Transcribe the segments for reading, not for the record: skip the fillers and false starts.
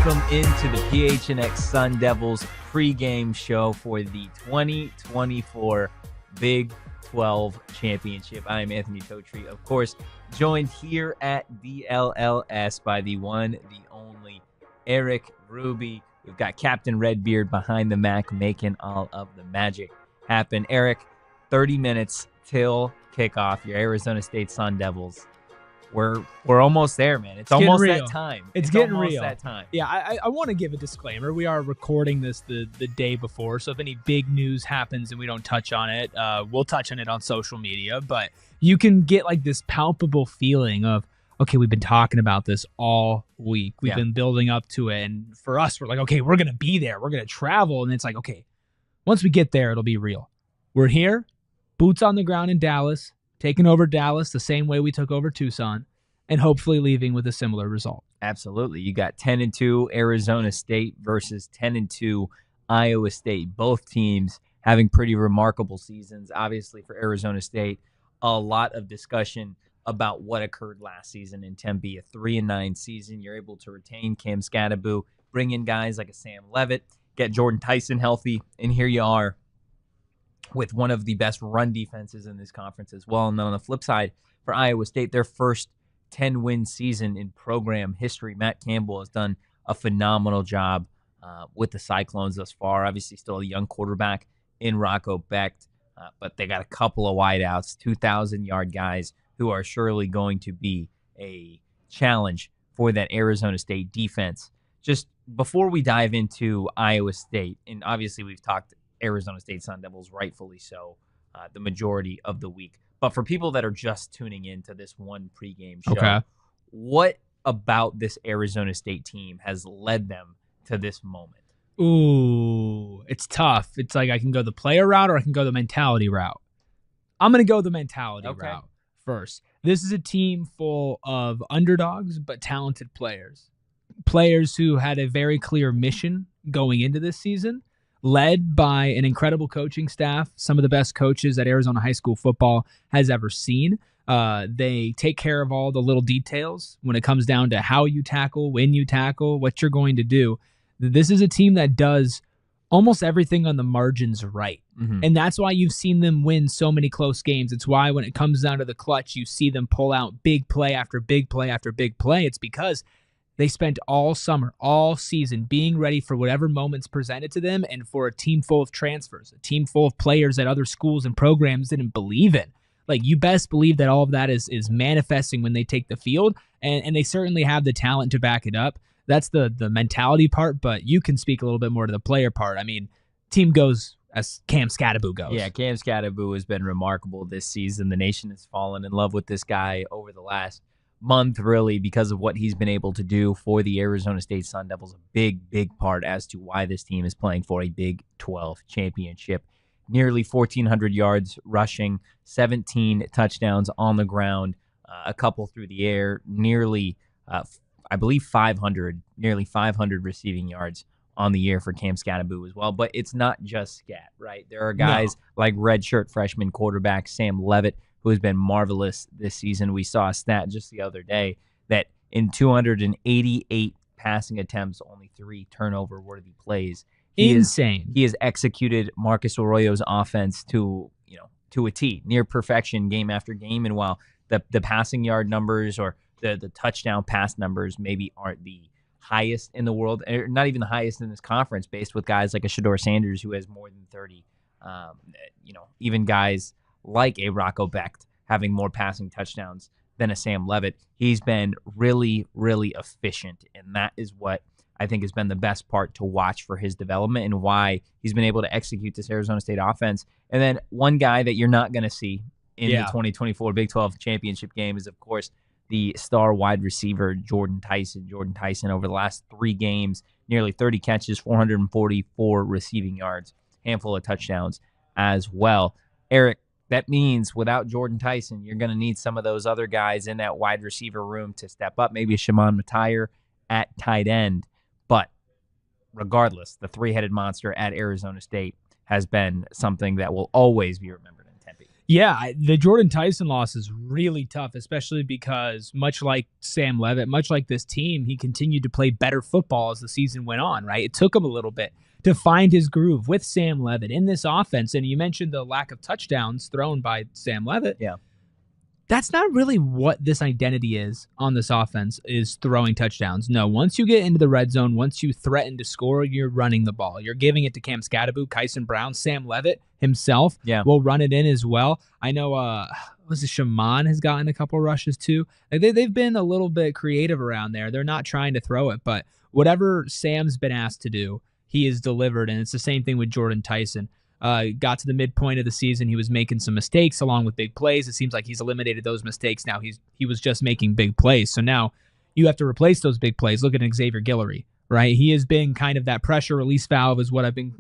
Welcome into the PHNX Sun Devils pregame show for the 2024 Big 12 Championship. I am Anthony Totri, of course, joined here at the LLS by the one, the only Erik Ruby. We've got Captain Redbeard behind the Mac making all of the magic happen. Erik, 30 minutes till kickoff. Your Arizona State Sun Devils. We're almost there, man. It's almost real. That time. It's getting almost real. That time. Yeah, I want to give a disclaimer. We are recording this the day before, so if any big news happens and we don't touch on it, we'll touch on it on social media. But you can get like this palpable feeling of, okay, we've been talking about this all week. We've been building up to it. And for us, we're like, okay, we're going to be there. We're going to travel. And it's like, okay, once we get there, it'll be real. We're here, boots on the ground in Dallas, taking over Dallas the same way we took over Tucson, and hopefully leaving with a similar result. Absolutely. You got 10-2 Arizona State versus 10-2 Iowa State. Both teams having pretty remarkable seasons. Obviously for Arizona State, a lot of discussion about what occurred last season in Tempe, a 3-9 season. You're able to retain Cam Skattebo, bring in guys like a Sam Leavitt, get Jordan Tyson healthy, and here you are with one of the best run defenses in this conference as well. And then on the flip side, for Iowa State, their first 10-win season in program history. Matt Campbell has done a phenomenal job with the Cyclones thus far. Obviously, still a young quarterback in Rocco Becht, but they got a couple of wideouts, 2,000-yard guys who are surely going to be a challenge for that Arizona State defense. Just before we dive into Iowa State, and obviously we've talked Arizona State Sun Devils, rightfully so, the majority of the week. But for people that are just tuning into this one pregame show, what about this Arizona State team has led them to this moment? Ooh, it's tough. It's like I can go the player route or I can go the mentality route. I'm going to go the mentality route first. This is a team full of underdogs but talented players. Players who had a very clear mission going into this season, led by an incredible coaching staff, some of the best coaches that Arizona high school football has ever seen. They take care of all the little details when it comes down to how you tackle, when you tackle, what you're going to do. This is a team that does almost everything on the margins right. Mm-hmm. And that's why you've seen them win so many close games. It's why when it comes down to the clutch, you see them pull out big play after big play after big play. It's because they spent all summer, all season being ready for whatever moments presented to them, and for a team full of transfers, a team full of players that other schools and programs didn't believe in. Like, you best believe that all of that is manifesting when they take the field, and they certainly have the talent to back it up. That's the mentality part, but you can speak a little bit more to the player part. I mean, team goes as Cam Skattebo goes. Yeah, Cam Skattebo has been remarkable this season. The nation has fallen in love with this guy over the last month, really, because of what he's been able to do for the Arizona State Sun Devils. A big part as to why this team is playing for a Big 12 championship. Nearly 1,400 yards rushing, 17 touchdowns on the ground, a couple through the air, nearly, I believe, nearly 500 receiving yards on the year for Cam Skattebo as well. But it's not just Scat, right? There are guys like redshirt freshman quarterback Sam Leavitt, who has been marvelous this season. We saw a stat just the other day that in 288 passing attempts, only 3 turnover-worthy plays. Insane. He has executed Marcus Arroyo's offense to a T, near perfection game after game. And while the passing yard numbers or the touchdown pass numbers maybe aren't the highest in the world, or not even the highest in this conference, based with guys like a Shedeur Sanders who has more than 30, even guys like a Rocco Becht having more passing touchdowns than a Sam Leavitt. He's been really, really efficient, and that is what I think has been the best part to watch for his development and why he's been able to execute this Arizona State offense. And then one guy that you're not going to see in the 2024 Big 12 championship game is, of course, the star wide receiver, Jordan Tyson. Jordan Tyson, over the last 3 games, nearly 30 catches, 444 receiving yards, handful of touchdowns as well. Erik, that means without Jordan Tyson, you're going to need some of those other guys in that wide receiver room to step up, maybe a Shimon Matire at tight end. But regardless, the three-headed monster at Arizona State has been something that will always be remembered in Tempe. Yeah, the Jordan Tyson loss is really tough, especially because much like Sam Leavitt, much like this team, he continued to play better football as the season went on, right? It took him a little bit to find his groove with Sam Leavitt in this offense. And you mentioned the lack of touchdowns thrown by Sam Leavitt. Yeah. That's not really what this identity is on this offense, is throwing touchdowns. No, once you get into the red zone, once you threaten to score, you're running the ball. You're giving it to Cam Skattebo, Kyson Brown, Sam Leavitt himself will run it in as well. I know Shimon has gotten a couple rushes too. Like they've been a little bit creative around there. They're not trying to throw it, but whatever Sam's been asked to do, he has delivered, and it's the same thing with Jordan Tyson. Got to the midpoint of the season, he was making some mistakes along with big plays. It seems like he's eliminated those mistakes now. He was just making big plays. So now you have to replace those big plays. Look at Xavier Guillory, right? He has been kind of that pressure release valve is what I've been,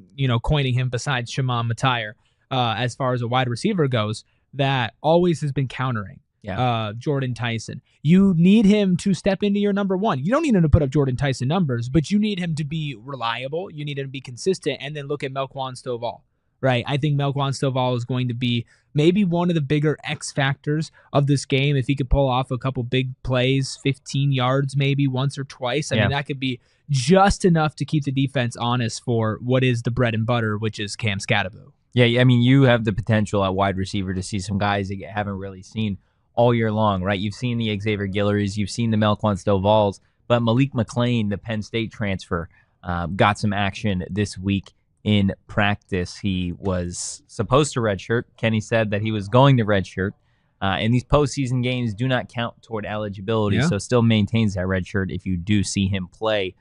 coining him besides Shimon Matire as far as a wide receiver goes, that always has been countering Jordan Tyson. You need him to step into your number one. You don't need him to put up Jordan Tyson numbers, but you need him to be reliable. You need him to be consistent, and then look at Melquan Stovall. Right, I think Melquan Stovall is going to be maybe one of the bigger X factors of this game. If he could pull off a couple big plays, 15 yards maybe once or twice, I mean, that could be just enough to keep the defense honest for what is the bread and butter, which is Cam Skattebo. Yeah, I mean, you have the potential at wide receiver to see some guys that you haven't really seen all year long, right? You've seen the Xavier Guillory's, you've seen the Melquan Stovalls, but Malik McLean, the Penn State transfer, got some action this week in practice. He was supposed to redshirt. Kenny said that he was going to redshirt. And these postseason games do not count toward eligibility, so still maintains that redshirt if you do see him play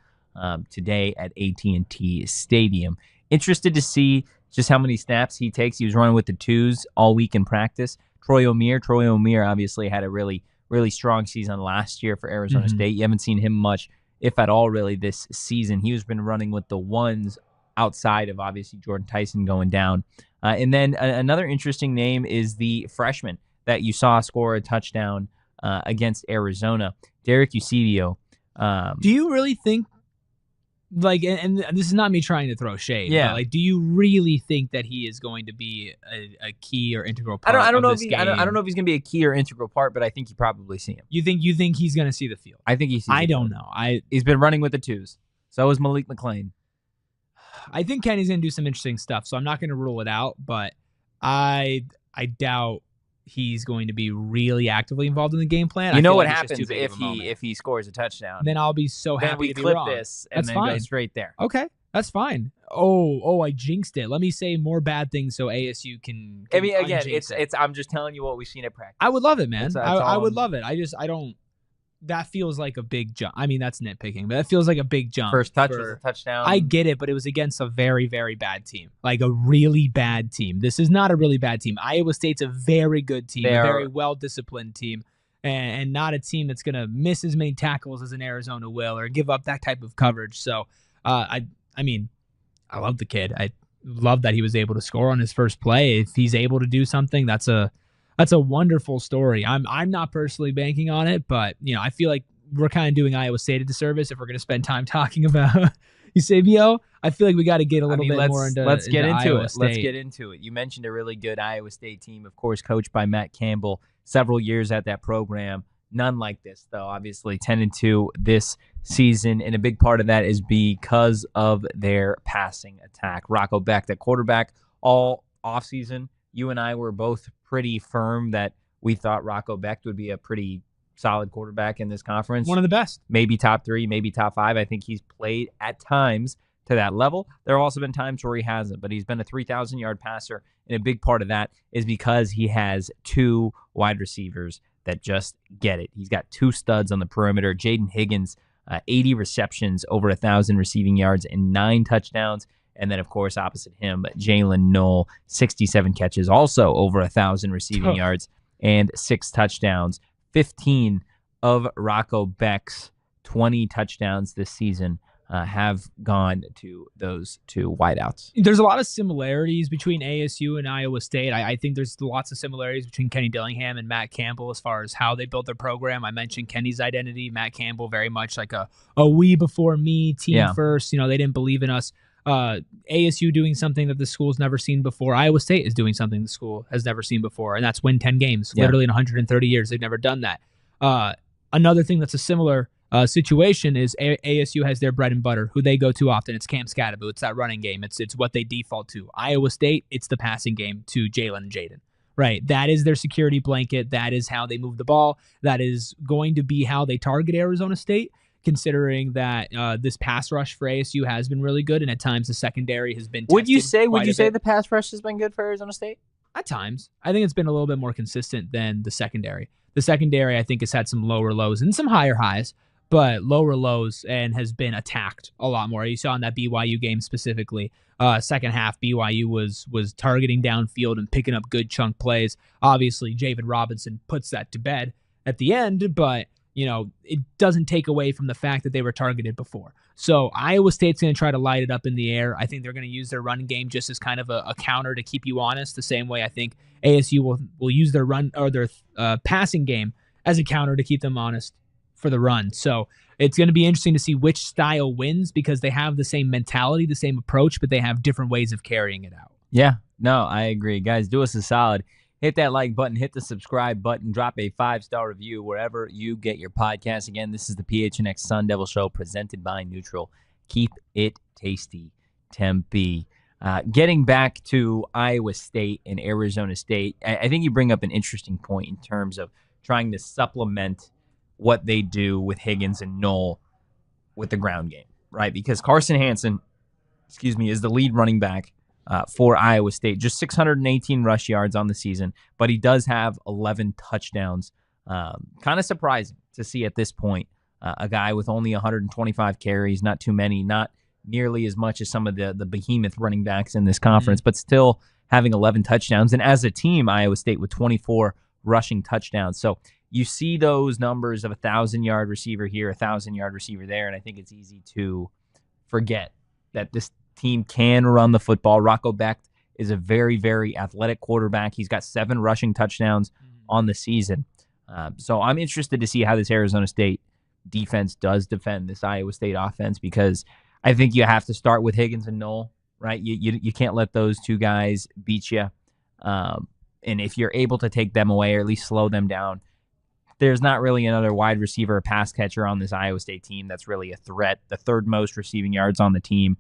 today at AT&T Stadium. Interested to see just how many snaps he takes. He was running with the twos all week in practice. Troy O'Meara obviously had a really, really strong season last year for Arizona State. You haven't seen him much, if at all, really, this season. He's been running with the ones outside of, obviously, Jordan Tyson going down. And then another interesting name is the freshman that you saw score a touchdown against Arizona, Derek Eusebio. Do you really think, like, and this is not me trying to throw shade, but like, do you really think that he is going to be a key or integral part I don't know of this game? I don't know if he's going to be a key or integral part, but I think you probably see him. You think he's going to see the field? I think he sees I don't know. He's been running with the twos. So is Malik McLean. I think Kenny's going to do some interesting stuff, so I'm not going to rule it out, but I doubt he's going to be really actively involved in the game plan. You know what happens if he scores a touchdown? Then I'll be so happy to be wrong. We clip this and then go straight there. Okay, that's fine. Oh, I jinxed it. Let me say more bad things so ASU can I mean, again, it's I'm just telling you what we've seen at practice. I would love it, man. I would love it. I don't. That feels like a big jump. I mean, that's nitpicking, but that feels like a big jump. First touch was a touchdown. I get it, but it was against a very, very bad team. Like a really bad team. This is not a really bad team. Iowa State's a very good team, a very well-disciplined team, and not a team that's going to miss as many tackles as an Arizona will or give up that type of coverage. So, I mean, I love the kid. I love that he was able to score on his first play. If he's able to do something, that's a wonderful story. I'm not personally banking on it, but I feel like we're kind of doing Iowa State a disservice if we're going to spend time talking about Eusebio. I feel like we got to get a little bit more into Let's get into Iowa it. State. Let's get into it. You mentioned a really good Iowa State team, of course, coached by Matt Campbell. Several years at that program. None like this, though. Obviously, 10-2 this season, and a big part of that is because of their passing attack. Rocco Becht, at quarterback, all offseason. You and I were both pretty firm that we thought Rocco Becht would be a pretty solid quarterback in this conference. One of the best. Maybe top 3, maybe top 5. I think he's played at times to that level. There have also been times where he hasn't, but he's been a 3,000-yard passer, and a big part of that is because he has 2 wide receivers that just get it. He's got 2 studs on the perimeter. Jaden Higgins, 80 receptions, over 1,000 receiving yards, and 9 touchdowns. And then, of course, opposite him, Jalen Knoll, 67 catches, also over 1,000 receiving yards and 6 touchdowns. 15 of Rocco Becht's 20 touchdowns this season have gone to those two wideouts. There's a lot of similarities between ASU and Iowa State. I think there's lots of similarities between Kenny Dillingham and Matt Campbell as far as how they built their program. I mentioned Kenny's identity. Matt Campbell, very much like a we before me team first. They didn't believe in us. ASU doing something that the school's never seen before. Iowa State is doing something the school has never seen before, and that's win 10 games. Literally in 130 years, they've never done that. Another thing that's a similar situation is ASU has their bread and butter, who they go to often. It's Cam Skattebo. It's that running game. It's what they default to. Iowa State, it's the passing game to Jalen and Jaden. Right. That is their security blanket. That is how they move the ball. That is going to be how they target Arizona State, considering that this pass rush for ASU has been really good, and at times the secondary has been. Would you say the pass rush has been good for Arizona State? At times, I think it's been a little bit more consistent than the secondary. The secondary, I think, has had some lower lows and some higher highs, but lower lows, and has been attacked a lot more. You saw in that BYU game specifically, second half, BYU was targeting downfield and picking up good chunk plays. Obviously, Javen Robinson puts that to bed at the end, but it doesn't take away from the fact that they were targeted before. So Iowa State's going to try to light it up in the air. I think they're going to use their run game just as kind of a counter to keep you honest, the same way I think ASU will use their run or their passing game as a counter to keep them honest for the run. So it's going to be interesting to see which style wins, because they have the same mentality, the same approach, but they have different ways of carrying it out. Yeah, no, I agree. Guys, do us a solid. Hit that like button, hit the subscribe button, drop a 5-star review wherever you get your podcast. Again, this is the PHNX Sun Devil Show presented by Neutral. Keep it tasty, Tempe. Getting back to Iowa State and Arizona State, I think you bring up an interesting point in terms of trying to supplement what they do with Higgins and Knoll with the ground game, right? Because Carson Hansen, is the lead running back for Iowa State. Just 618 rush yards on the season, but he does have 11 touchdowns. Kind of surprising to see at this point a guy with only 125 carries, not too many, not nearly as much as some of the behemoth running backs in this conference, but still having 11 touchdowns. And as a team, Iowa State with 24 rushing touchdowns. So you see those numbers of 1,000-yard receiver here, 1,000-yard receiver there, and I think it's easy to forget that this team can run the football. Rocco Becht is a very, very athletic quarterback. He's got 7 rushing touchdowns on the season. So I'm interested to see how this Arizona State defense does defend this Iowa State offense, because I think you have to start with Higgins and Knoll, right? You can't let those two guys beat you. And if you're able to take them away or at least slow them down, there's not really another wide receiver or pass catcher on this Iowa State team that's really a threat. The third most receiving yards on the team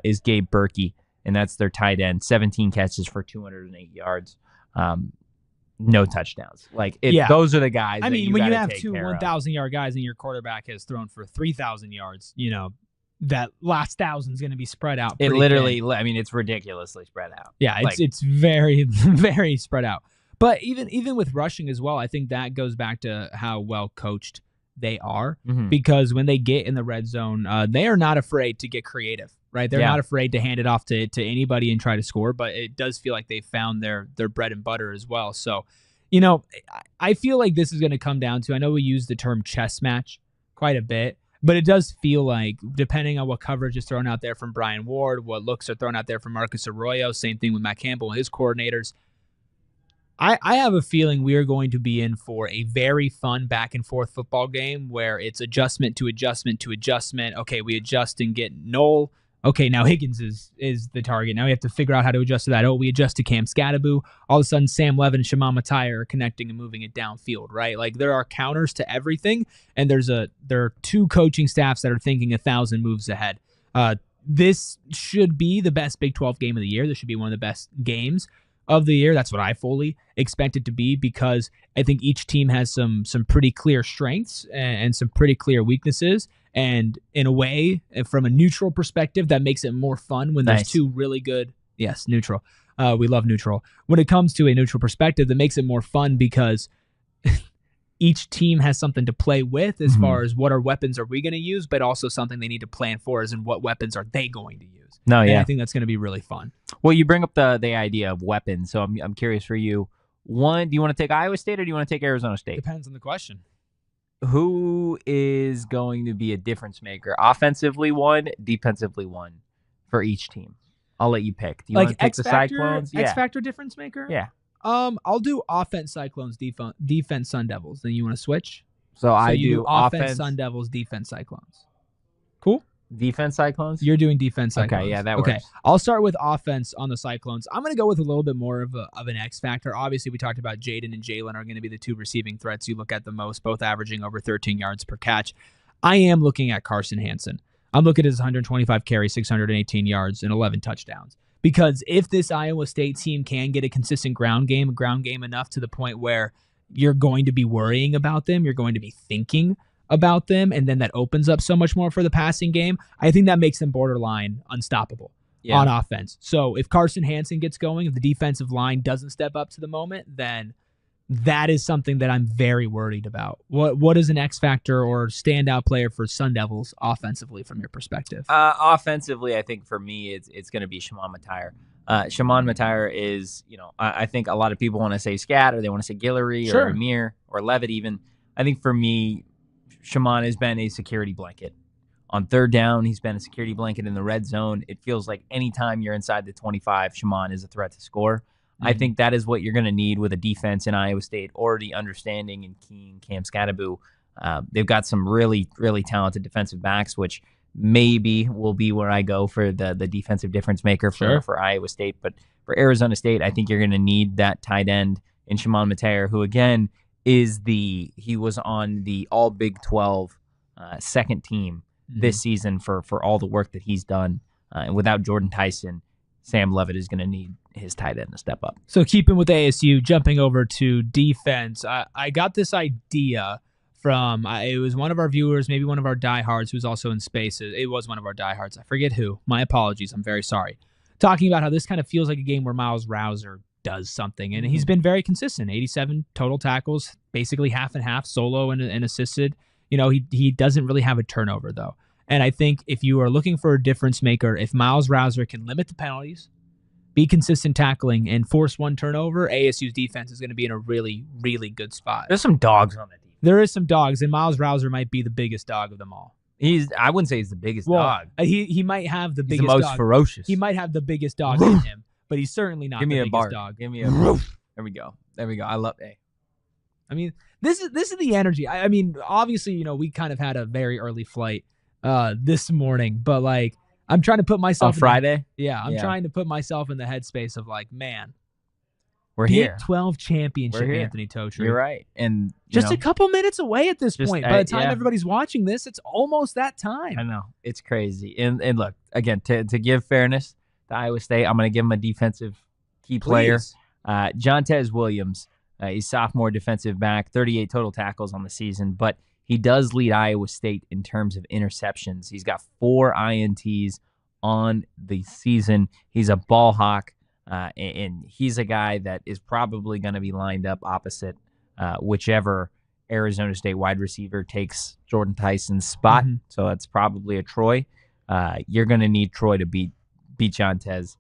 is Gabe Berkey, and that's their tight end. 17 catches for 208 yards. No touchdowns. Those are the guys. I mean, when you have two 1,000-yard guys and your quarterback has thrown for 3,000 yards, that last 1,000 is going to be spread out. It literally, it's ridiculously spread out. Yeah, it's very, very spread out. But even with rushing as well, I think that goes back to how well coached they are, because when they get in the red zone, they are not afraid to get creative, right? They're not afraid to hand it off to anybody and try to score, but it does feel like they found their bread and butter as well. So, I feel like this is going to come down to, I know we use the term chess match quite a bit, but it does feel like, depending on what coverage is thrown out there from Brian Ward, what looks are thrown out there from Marcus Arroyo, same thing with Matt Campbell and his coordinators, I have a feeling we are going to be in for a very fun back-and-forth football game where it's adjustment to adjustment to adjustment. Okay, we adjust and get Knoll. Okay, now Higgins is the target. Now we have to figure out how to adjust to that. Oh, we adjust to Cam Skattebo. All of a sudden, Sam Leavitt and Shimon Matai are connecting and moving it downfield, right? Like, there are counters to everything, and there are 2 coaching staffs that are thinking 1,000 moves ahead. This should be the best Big 12 game of the year. This should be one of the best games of the year. That's what I fully expect it to be, because I think each team has some pretty clear strengths and some pretty clear weaknesses. And in a way, from a neutral perspective, that makes it more fun when there's 2 really good. Yes, neutral. We love neutral. When it comes to a neutral perspective, that makes it more fun because each team has something to play with as far as what our weapons are we going to use, but also something they need to plan for is in what weapons are they going to use. No, yeah. And I think that's going to be really fun. Well, you bring up the idea of weapons, so I'm curious for you. One, do you want to take Iowa State or do you want to take Arizona State? Depends on the question. Who is going to be a difference maker? Offensively one, defensively one for each team. I'll let you pick. Do you want to take the Cyclones? X Factor difference maker? Yeah. I'll do offense Cyclones, defense Sun Devils. Then you want to switch? So I do offense offense Sun Devils, defense Cyclones. Cool? Defense Cyclones? You're doing defense Cyclones. Okay, yeah, that works. I'll start with offense on the Cyclones. I'm going to go with a little bit more of an X factor. Obviously, we talked about Jaden and Jalen are going to be the two receiving threats you look at the most, both averaging over 13 yards per catch. I am looking at Carson Hansen. I'm looking at his 125 carries, 618 yards, and 11 touchdowns. Because if this Iowa State team can get a consistent ground game enough to the point where you're going to be worrying about them, you're going to be thinking about them, and then that opens up so much more for the passing game, I think that makes them borderline unstoppable on offense. So if Carson Hansen gets going, if the defensive line doesn't step up to the moment, then that is something that I'm very worried about. What is an X factor or standout player for Sun Devils offensively from your perspective? Offensively, I think for me, it's going to be Shimon Matire. Shimon Matire is, I think a lot of people want to say Scat or they want to say Guillory or Amir or Leavitt even. I think for me, Shimon has been a security blanket. On third down, he's been a security blanket in the red zone. It feels like anytime you're inside the 25, Shimon is a threat to score. I think that is what you're going to need with a defense in Iowa State already understanding and keying Cam Skattebo. They've got some really, really talented defensive backs, which maybe will be where I go for the defensive difference maker for Iowa State. But for Arizona State, I think you're going to need that tight end in Shimon Matire, who, again, he was on the all Big 12 second team this season for all the work that he's done. And without Jordan Tyson, Sam Leavitt is going to need his tight end to step up. So keeping with ASU, jumping over to defense, I got this idea from, it was one of our viewers, maybe one of our diehards who's also in Spaces. It was one of our diehards. I forget who. My apologies. I'm very sorry. Talking about how this kind of feels like a game where Miles Rouser does something. And he's been very consistent. 87 total tackles, basically half and half, solo and assisted. He doesn't really have a turnover, though. And I think if you are looking for a difference maker, if Miles Rouser can limit the penalties, be consistent tackling, and force one turnover, ASU's defense is going to be in a really, really good spot. There's some dogs on that defense. There is some dogs, and Miles Rouser might be the biggest dog of them all. I wouldn't say he's the biggest dog. He might have the biggest dog. He's the most dog. ferocious. He might have the biggest dog in him, but he's certainly not the biggest dog. Give me a bark. There we go. I love it. I mean, this is the energy. I mean, obviously, we kind of had a very early flight this morning, but like I'm trying to put myself on Friday. I'm trying to put myself in the headspace of like, man, we're here. Big 12 championship, Anthony Totri. You're right, and just a couple minutes away at this point. By the time everybody's watching this, it's almost that time. I know, it's crazy. And look, again, to give fairness to Iowa State, I'm going to give him a defensive key player, Jontez Williams. He's sophomore defensive back, 38 total tackles on the season, but he does lead Iowa State in terms of interceptions. He's got 4 INTs on the season. He's a ball hawk, and he's a guy that is probably going to be lined up opposite whichever Arizona State wide receiver takes Jordan Tyson's spot. So that's probably a Troy. You're going to need Troy to beat Jontez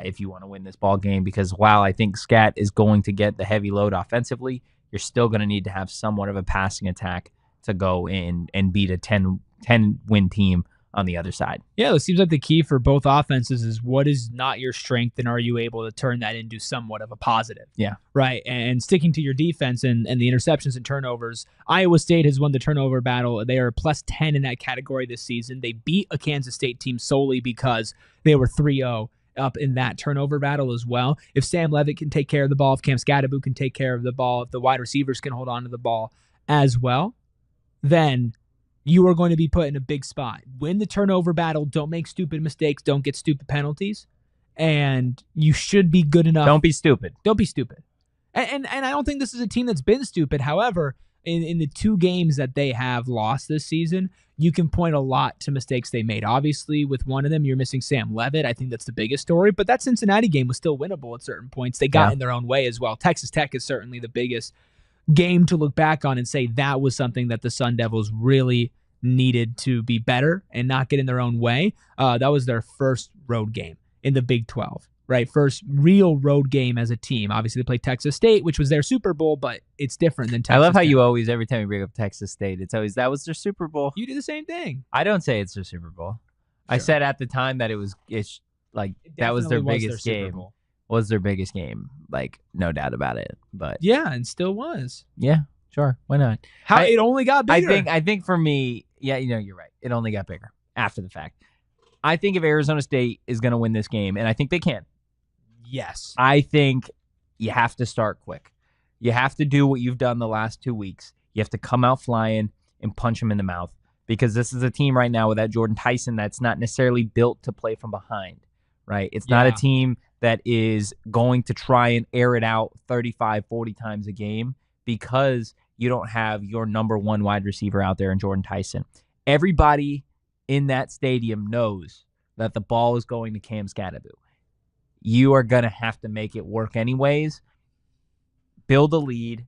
if you want to win this ball game, because while I think Scat is going to get the heavy load offensively, you're still going to need to have somewhat of a passing attack to go in and beat a 10-win team on the other side. Yeah, it seems like the key for both offenses is what is not your strength, and are you able to turn that into somewhat of a positive? Yeah. Right, and sticking to your defense and the interceptions and turnovers, Iowa State has won the turnover battle. They are plus 10 in that category this season. They beat a Kansas State team solely because they were 3-0 up in that turnover battle as well. If Sam Leavitt can take care of the ball, if Cam Skattebo can take care of the ball, if the wide receivers can hold on to the ball as well, then you are going to be put in a big spot. Win the turnover battle. Don't make stupid mistakes. Don't get stupid penalties. And you should be good enough. Don't be stupid. Don't be stupid. And I don't think this is a team that's been stupid. However, in the 2 games that they have lost this season, you can point a lot to mistakes they made. Obviously, with one of them, you're missing Sam Leavitt. I think that's the biggest story. But that Cincinnati game was still winnable at certain points. They got in their own way as well. Texas Tech is certainly the biggest game to look back on and say that was something that the Sun Devils really needed to be better and not get in their own way. That was their first road game in the Big 12, right? First real road game as a team. Obviously, they played Texas State, which was their Super Bowl, but it's different than Texas I love how State. you always, every time you bring up Texas State, it's always, that was their Super Bowl. You do the same thing. I don't say it's their Super Bowl. Sure. I said at the time that that was their biggest game. Was their biggest game, like, no doubt about it. But yeah, and still was. Yeah, sure, why not? It only got bigger. I think for me, yeah, you're right. It only got bigger after the fact. I think if Arizona State is going to win this game, and I think they can. Yes. I think you have to start quick. You have to do what you've done the last 2 weeks. You have to come out flying and punch them in the mouth, because this is a team right now without Jordan Tyson that's not necessarily built to play from behind, right? It's not a team that is going to try and air it out 35, 40 times a game, because you don't have your number one wide receiver out there in Jordan Tyson. Everybody in that stadium knows that the ball is going to Cam Skattebo. You are going to have to make it work anyways. Build a lead.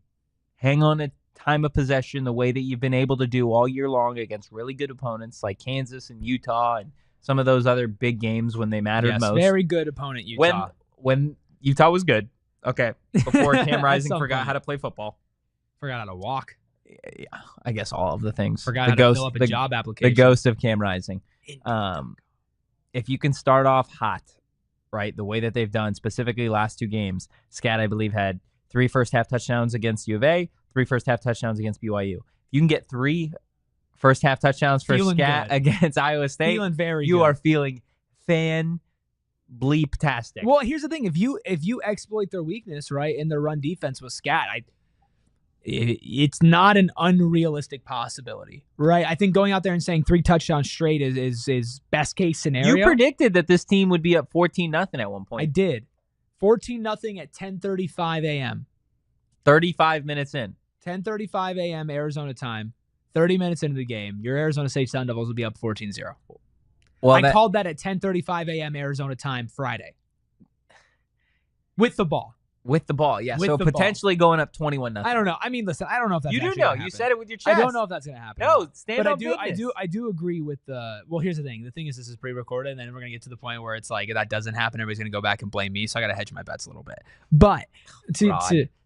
Hang on a time of possession the way that you've been able to do all year long against really good opponents like Kansas and Utah and some of those other big games when they mattered most. Very good opponent, Utah. When Utah was good. Okay. Before Cam Rising forgot how to play football. Forgot how to walk. Yeah, I guess all of the things. Forgot how to fill up a job application. The ghost of Cam Rising. If you can start off hot, right, the way that they've done, specifically last 2 games, Scat, I believe, had 3 first-half touchdowns against U of A, 3 first-half touchdowns against BYU. If you can get 3 first-half touchdowns for Scat against Iowa State, you are feeling fan-bleep-tastic. Well, here's the thing. If you exploit their weakness, right, in their run defense with Scat, it's not an unrealistic possibility, right? I think going out there and saying 3 touchdowns straight is best case scenario. You predicted that this team would be up 14-0 at one point. I did. 14-0 at 10:35 a.m. 35 minutes in. 10:35 a.m. Arizona time. 30 minutes into the game, your Arizona State Sun Devils will be up 14-0. Well, I called that at 10:35 a.m. Arizona time Friday. With the ball. With the ball, yeah. So potentially going up 21-0. I don't know. I mean, listen, I don't know if that's you do know. You said it with your chest. I don't know if that's going to happen. No, stand up. But I do agree with the. Well, here's the thing. The thing is, this is pre-recorded, and then we're going to get to the point where it's like, if that doesn't happen, everybody's going to go back and blame me. So I got to hedge my bets a little bit. But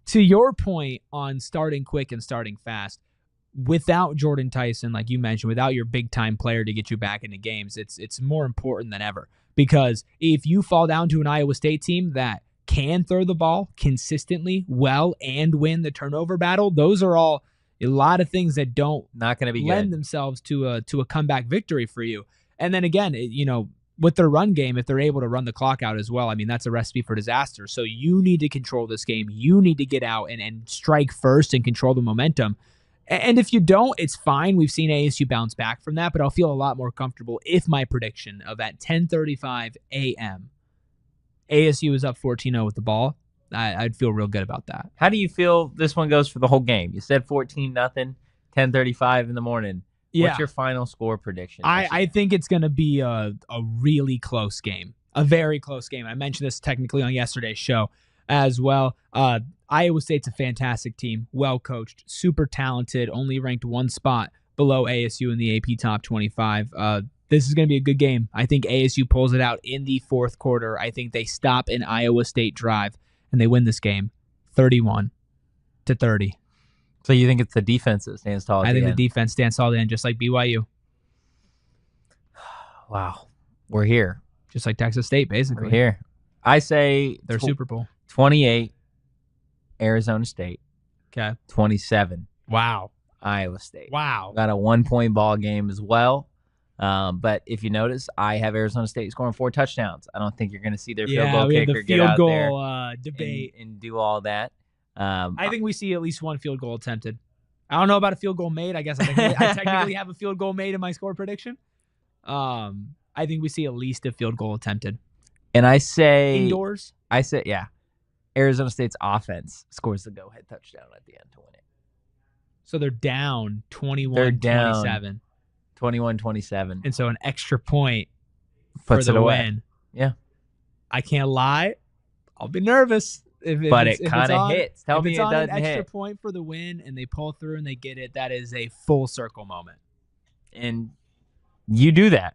to your point on starting quick and starting fast, without Jordan Tyson, like you mentioned, without your big-time player to get you back into games, it's more important than ever. Because if you fall down to an Iowa State team that can throw the ball consistently well and win the turnover battle, those are all a lot of things that don't not going to be lend themselves to a comeback victory for you. And then again, with their run game, if they're able to run the clock out as well, I mean, that's a recipe for disaster. So you need to control this game. You need to get out and strike first and control the momentum. And if you don't, it's fine. We've seen ASU bounce back from that, but I'll feel a lot more comfortable if my prediction of at 10:35 a.m. ASU is up 14-0 with the ball. I'd feel real good about that. How do you feel this one goes for the whole game? You said 14-0, 10:35 in the morning. Yeah. What's your final score prediction? I think it's going to be a really close game, a very close game. I mentioned this technically on yesterday's show as well. Iowa State's a fantastic team, well coached, super talented, only ranked 1 spot below ASU in the AP Top 25. This is going to be a good game. I think ASU pulls it out in the 4th quarter. I think they stop an Iowa State drive, and they win this game 31-30. So you think it's the defense that stands tall at the end? I think the defense stands tall at the end, just like BYU. Wow. We're here. Just like Texas State, basically. We're here. I say their Super Bowl. 28, Arizona State. Okay. 27. Wow. Iowa State. Wow. Got a 1-point ball game as well. But if you notice, I have Arizona State scoring 4 touchdowns. I don't think you're going to see their field goal kicker get out there debate and do all that. I think we see at least 1 field goal attempted. I don't know about a field goal made. I guess I technically have a field goal made in my score prediction. I think we see at least a field goal attempted. And I say indoors. I say Arizona State's offense scores the go-ahead touchdown at the end to win it. So they're down 21-27. 21-27. And so an extra point puts for the it away. Win. Yeah. I can't lie. I'll be nervous. but it kind of hits. Tell me it doesn't an extra hit. point for the win and they pull through and they get it, that is a full circle moment. And you do that.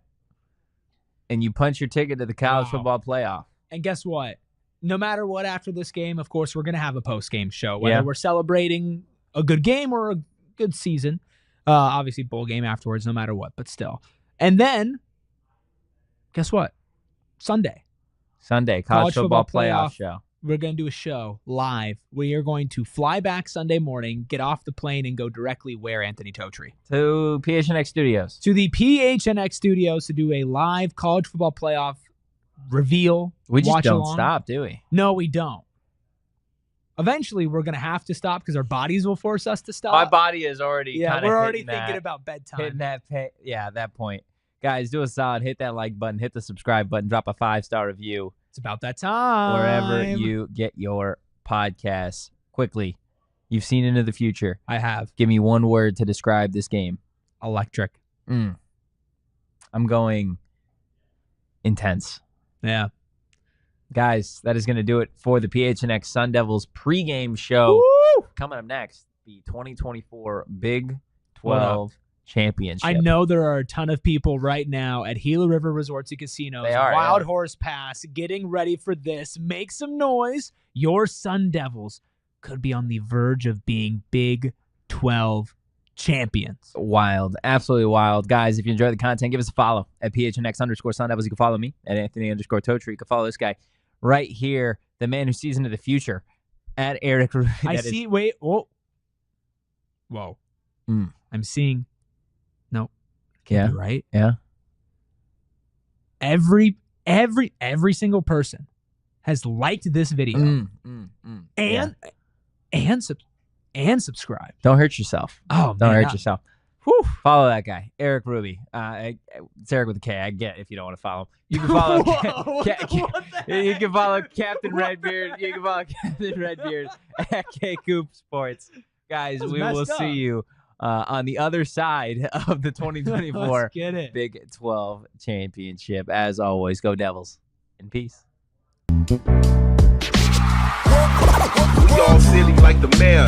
And you punch your ticket to the college football playoff. And guess what? No matter what, after this game, of course, we're going to have a post-game show. Whether we're celebrating a good game or a good season. Obviously, bowl game afterwards, no matter what, but still. And then, guess what? Sunday, college football playoff show. We're going to do a show live. We are going to fly back Sunday morning, get off the plane, and go directly where, Anthony Totri? To PHNX Studios. To the PHNX Studios to do a live college football playoff reveal. We just don't along. stop, do we? No, we don't. Eventually, we're going to have to stop because our bodies will force us to stop. My body is already we're already thinking about bedtime. Hitting that point. Guys, do a solid. Hit that like button. Hit the subscribe button. Drop a 5-star review. It's about that time. Wherever you get your podcasts. Quickly, you've seen into the future. I have. Give me one word to describe this game. Electric. I'm going intense. Yeah. Guys, that is going to do it for the PHNX Sun Devils pregame show. Woo! Coming up next, the 2024 Big 12 Championship. I know there are a ton of people right now at Gila River Resorts and Casinos, Wild Horse Pass, getting ready for this. Make some noise. Your Sun Devils could be on the verge of being Big 12 champions. Wild. Absolutely wild. Guys, if you enjoy the content, give us a follow at PHNX_Sun Devils. You can follow me at Anthony_Totri. You can follow this guy right here, the man who sees into the future, at Erik. Wait. Whoa. I'm seeing. No. Can't be right. Yeah. Every single person has liked this video and subscribe. Don't hurt yourself. Oh, don't hurt yourself. Whew. Follow that guy, Erik Ruby. It's Erik with a K. I get if you don't want to follow him. You can follow. You can follow Captain Redbeard. You can follow Captain Redbeard at K Coop Sports. Guys, we will see you on the other side of the 2024 Big 12 Championship. As always, go Devils. In peace. We all silly like the mayor.